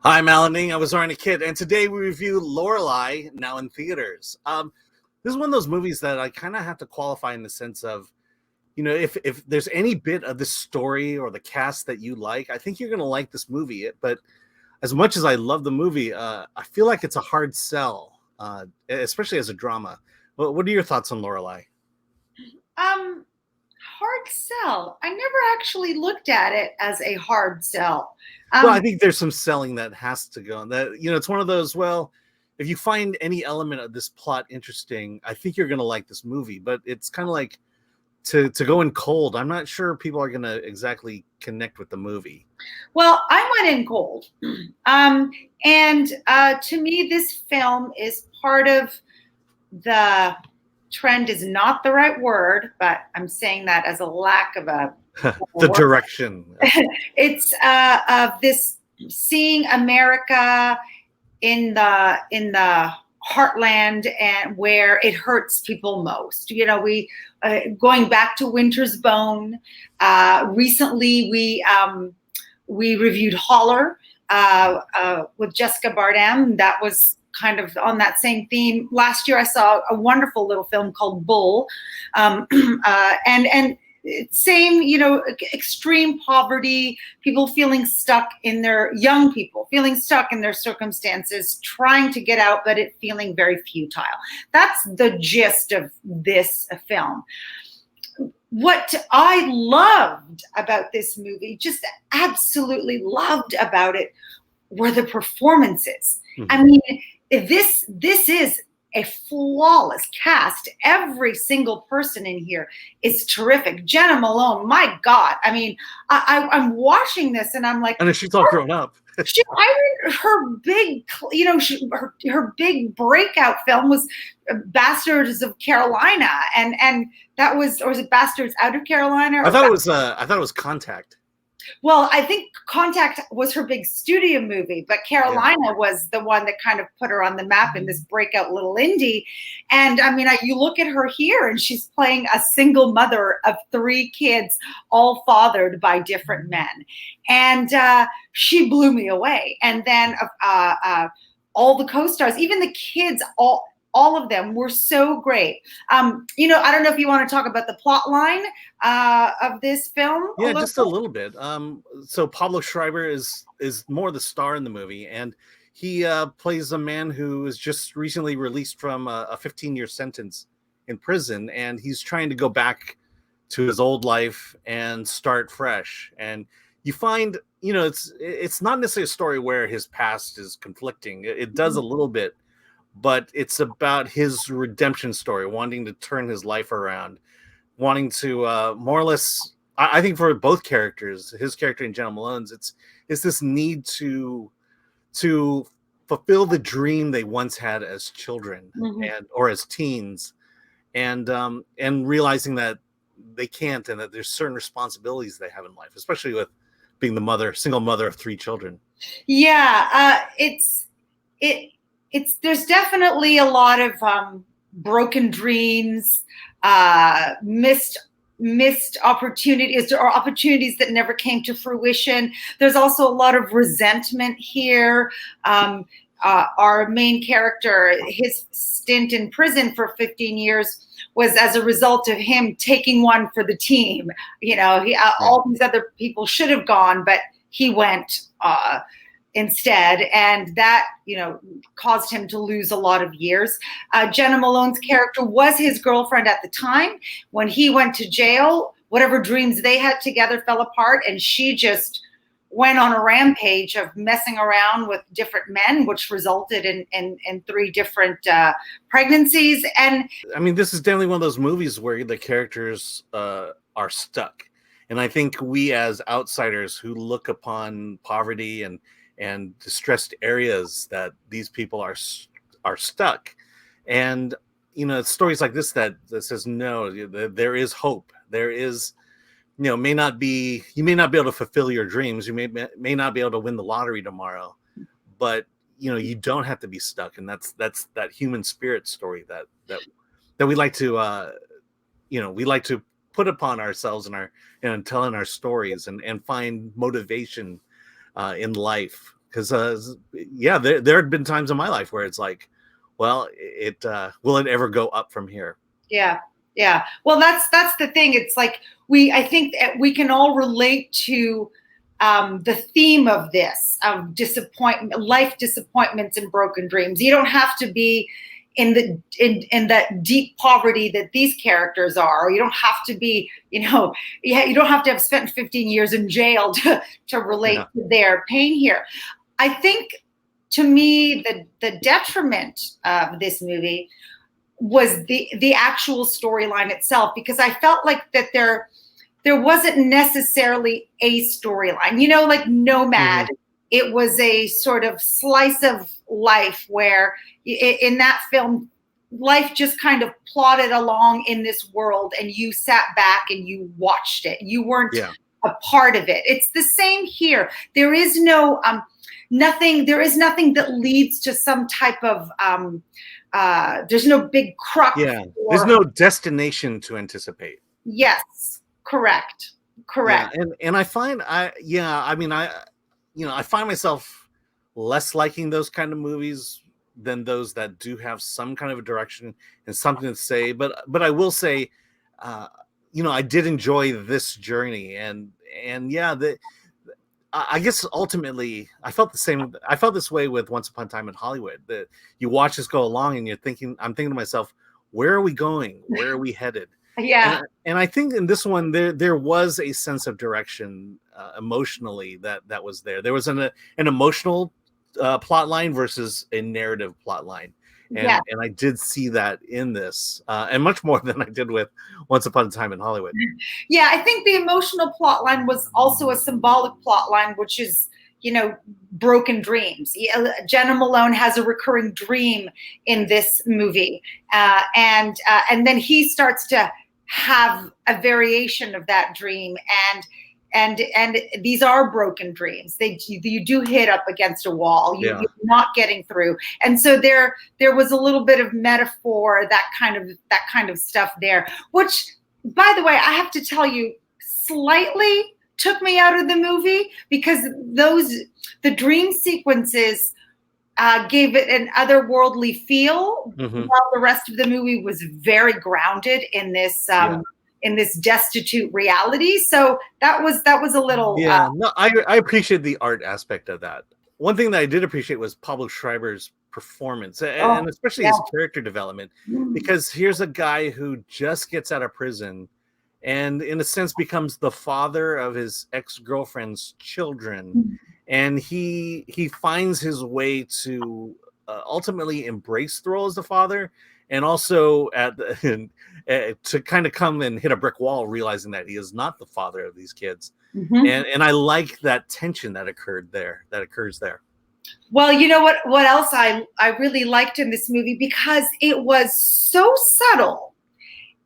Hi, Melanie. I was Zorianna Kit, and today we review Lorelei, now in theaters. This is one of those movies that I kind of have to qualify in the sense of, if there's any bit of the story or the cast that you like, I think you're going to like this movie. But as much as I love the movie, I feel like it's a hard sell, especially as a drama. What are your thoughts on Lorelei? Um, Hard sell. I never actually looked at it as a hard sell. Well, I Um, think there's some selling that has to go on. It's one of those. Well, if you find any element of this plot interesting, I think you're going to like this movie. But it's kind of like to go in cold. I'm not sure people are going to exactly connect with the movie. well, I went in cold. Um, and to me, this film is part of the trend is not the right word, but I'm saying that as a lack of a The word. direction. It's of this seeing America in the heartland and where it hurts people most. We going back to Winter's Bone. Recently, we reviewed Holler with Jessica Bardem. That was kind of on that same theme. Last year, I saw a wonderful little film called Bull, and same, extreme poverty, people feeling stuck in their young people feeling stuck in their circumstances, trying to get out, but it feeling very futile. That's the gist of this film. What I loved about this movie, just absolutely loved about it, were the performances. Mm-hmm. I mean, this is a flawless cast. Every single person in here is terrific. Jena Malone, my God. I mean, I'm watching this and I'm like, And she's all grown up. her big, her big breakout film was Bastards of Carolina, and that was, or was it Bastards Out of Carolina? I thought it was Contact. Well, I think Contact was her big studio movie, but Carolina was the one that kind of put her on the map in this breakout little indie. And I mean, you look at her here and she's playing a single mother of 3 kids, all fathered by different men. And she blew me away. And then all the co-stars, even the kids, all of them were so great. I don't know if you want to talk about the plot line of this film. Yeah, just a little bit. So Pablo Schreiber is more the star in the movie, and he plays a man who is just recently released from a 15-year sentence in prison, and he's trying to go back to his old life and start fresh. And you find, it's not necessarily a story where his past is conflicting. It does a little bit, but it's about his redemption story, wanting to turn his life around, wanting to more or less. I think for both characters, his character and Jena Malone's, it's this need to fulfill the dream they once had as children or as teens, and realizing that they can't, and that there's certain responsibilities they have in life, especially with being single mother of 3 children. Yeah, there's definitely a lot of broken dreams, missed opportunities, or opportunities that never came to fruition. There's also a lot of resentment here. Our main character, his stint in prison for 15 years was as a result of him taking one for the team. All these other people should have gone, but he went instead, and that caused him to lose a lot of years. Jena Malone's character was his girlfriend at the time. When he went to jail, whatever dreams they had together fell apart, and she just went on a rampage of messing around with different men, which resulted in 3 different pregnancies. And I mean, this is definitely one of those movies where the characters are stuck, and I think we as outsiders who look upon poverty and distressed areas, that these people are stuck, and it's stories like this that says no, there is hope. There is, you may not be able to fulfill your dreams, you may not be able to win the lottery tomorrow, but you don't have to be stuck. And that's that human spirit story that we like to we like to put upon ourselves and telling our stories and find motivation in life. because there had been times in my life where it's like, well, will it ever go up from here? Yeah. Well, that's the thing. It's like I think that we can all relate to the theme of this, of life disappointments and broken dreams. You don't have to be in that deep poverty that these characters are, or you don't have to be, you don't have to have spent 15 years in jail to relate to their pain here. I think, to me, the detriment of this movie was the actual storyline itself, because I felt like that there wasn't necessarily a storyline, like Nomad. Mm-hmm. It was a sort of slice of life where in that film, life just kind of plodded along in this world, and you sat back and you watched it. You weren't a part of it. It's the same here. There is no nothing that leads to some type of there's no big crux. Yeah, there's no destination to anticipate. Yes, correct. Yeah, and I find I find myself less liking those kind of movies than those that do have some kind of a direction and something to say. But I will say, I did enjoy this journey, and I guess ultimately I felt the same. I felt this way with Once Upon a Time in Hollywood. That you watch this go along, and I'm thinking to myself, where are we going? Where are we headed? Yeah. And I think in this one there was a sense of direction emotionally that was there. There was an emotional plot line versus a narrative plot line. And I did see that in this, and much more than I did with Once Upon a Time in Hollywood. Yeah, I think the emotional plot line was also a symbolic plot line, which is, broken dreams. Jena Malone has a recurring dream in this movie, and then he starts to have a variation of that dream, and these are broken dreams. You do hit up against a wall. You're not getting through, and so there was a little bit of metaphor, that kind of stuff there. Which, by the way, I have to tell you, slightly took me out of the movie, because the dream sequences gave it an otherworldly feel, while the rest of the movie was very grounded in this. In this destitute reality. So that was a little. I appreciate the art aspect of that. One thing that I did appreciate was Pablo Schreiber's performance, and especially his character development, because here's a guy who just gets out of prison and in a sense becomes the father of his ex-girlfriend's children. And he finds his way to ultimately embrace the role as the father, and also to kind of come and hit a brick wall, realizing that he is not the father of these kids. And I like that tension that occurs there. Well, you know what else I really liked in this movie, because it was so subtle,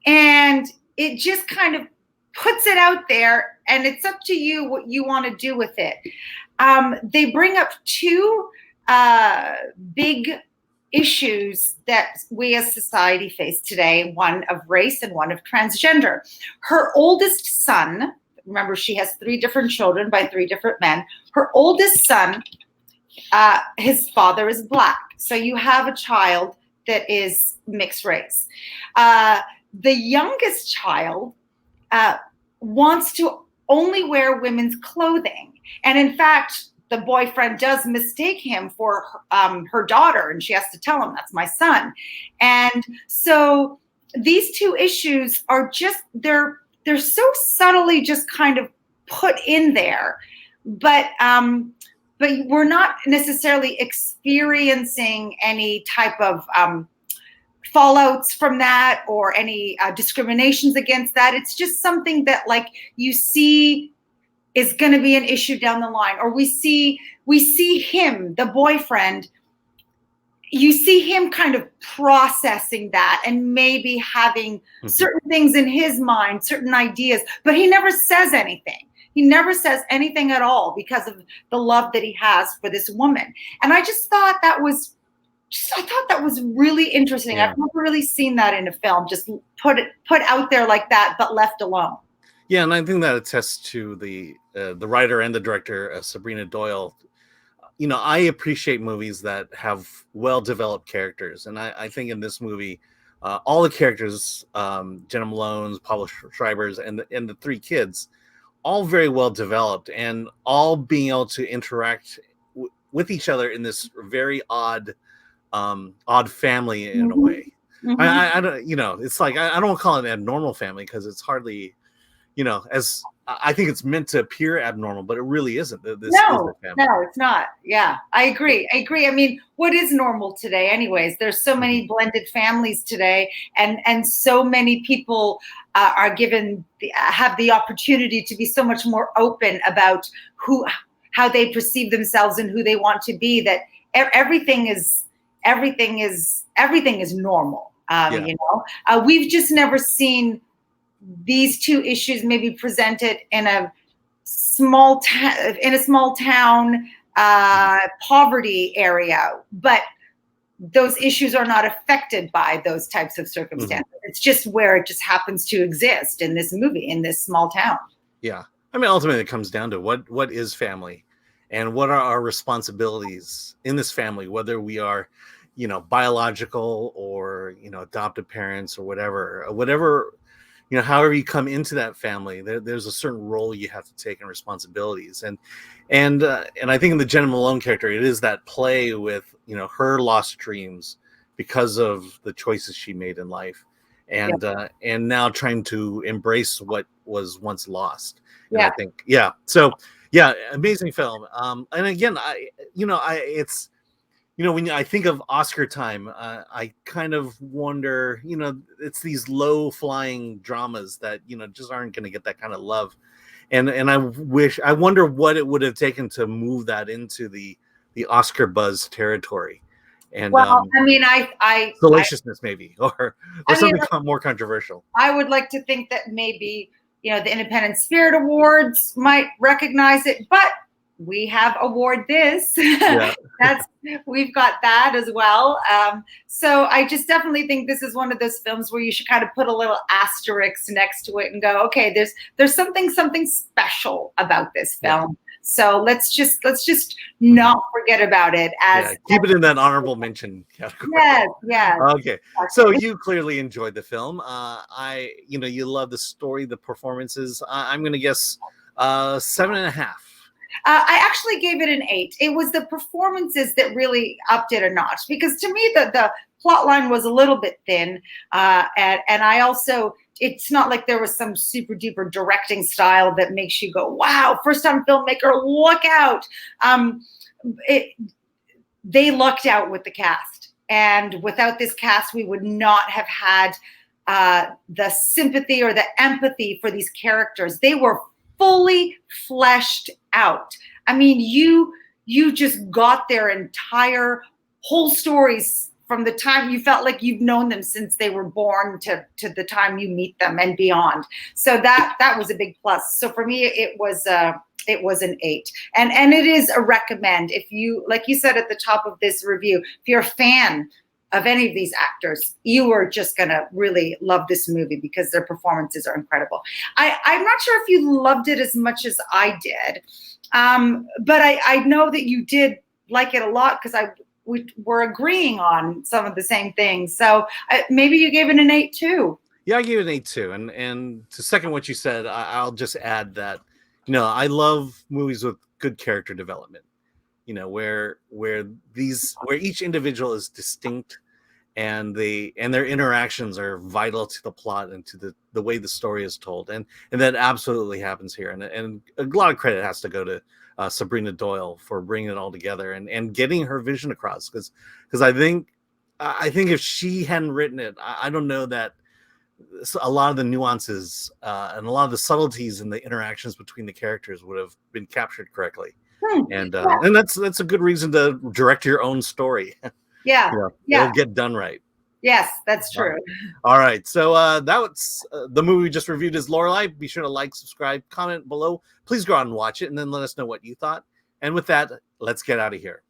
and it just kind of puts it out there, and it's up to you what you want to do with it. They bring up two big issues that we as society face today, one of race and one of transgender. Her oldest son, remember, she has 3 different children by 3 different men. Her oldest son, his father is Black. So you have a child that is mixed race. The youngest child wants to only wear women's clothing. And in fact, the boyfriend does mistake him for her daughter, and she has to tell him, that's my son. And so these two issues are just, they're so subtly just kind of put in there, but we're not necessarily experiencing any type of fallouts from that, or any discriminations against that. It's just something that, like, you see is going to be an issue down the line. Or we see him, the boyfriend, you see him kind of processing that and maybe having certain things in his mind, certain ideas, but he never says anything. He never says anything at all, because of the love that he has for this woman. And I just thought that was really interesting. I've never really seen that in a film, just put out there like that, but left alone. Yeah, and I think that attests to the writer and the director, Sabrina Doyle. I appreciate movies that have well-developed characters, and I think in this movie, all the characters, Jena Malone's, Pablo Schreiber's, and the three kids, all very well developed, and all being able to interact with each other in this very odd family in a way. I don't, it's like I don't call it an abnormal family because it's hardly, as I think it's meant to appear abnormal, but it really isn't. This is a family. No, it's not. Yeah, I agree. I mean, what is normal today anyways? There's so many blended families today, and so many people are have the opportunity to be so much more open about how they perceive themselves and who they want to be, that everything is normal. We've just never seen these two issues maybe presented in a small town poverty area, but those issues are not affected by those types of circumstances. It's just where it just happens to exist in this movie, in this small town. Yeah. I mean, ultimately it comes down to what is family and what are our responsibilities in this family, whether we are, biological or, adopted parents or whatever, however you come into that family, there's a certain role you have to take and responsibilities. And I think in the Jena Malone character, it is that play with, her lost dreams because of the choices she made in life, and now trying to embrace what was once lost. And I think, so amazing film. And again, it's, when I think of Oscar time, I kind of wonder, it's these low flying dramas that, just aren't going to get that kind of love. And I wonder what it would have taken to move that into the Oscar buzz territory. And salaciousness maybe, or something more controversial. I would like to think that maybe, the Independent Spirit Awards might recognize it, but we have award this. We've got that as well. So I just definitely think this is one of those films where you should kind of put a little asterisk next to it and go, okay, there's something special about this film. So let's just not forget about it. Keep it in that honorable mention category. Yes. Okay. So you clearly enjoyed the film. You love the story, the performances. I'm going to guess 7.5. I actually gave it an 8. It was the performances that really upped it a notch, because to me the plot line was a little bit thin, and I also, it's not like there was some super duper directing style that makes you go, wow, first time filmmaker, look out. They lucked out with the cast, and without this cast we would not have had the sympathy or the empathy for these characters. They were fully fleshed out. I mean, you just got their entire whole stories from the time you felt like you've known them since they were born to the time you meet them and beyond. So that was a big plus. So for me, it was an 8, and it is a recommend. If you, like you said at the top of this review, if you're a fan of any of these actors, you are just gonna really love this movie because their performances are incredible. I'm not sure if you loved it as much as I did, but I know that you did like it a lot because we were agreeing on some of the same things. So maybe you gave it an 8 too. Yeah, I gave it an 8 too. And to second what you said, I'll just add that, I love movies with good character development. Where each individual is distinct, and their interactions are vital to the plot and to the way the story is told, and that absolutely happens here. And a lot of credit has to go to Sabrina Doyle for bringing it all together and getting her vision across. Because I think if she hadn't written it, I don't know that a lot of the nuances and a lot of the subtleties in the interactions between the characters would have been captured correctly. And that's a good reason to direct your own story. It'll get done right. Yes, that's true. All right. So that was the movie we just reviewed is LORELEI. Be sure to like, subscribe, comment below. Please go out and watch it, and then let us know what you thought. And with that, let's get out of here.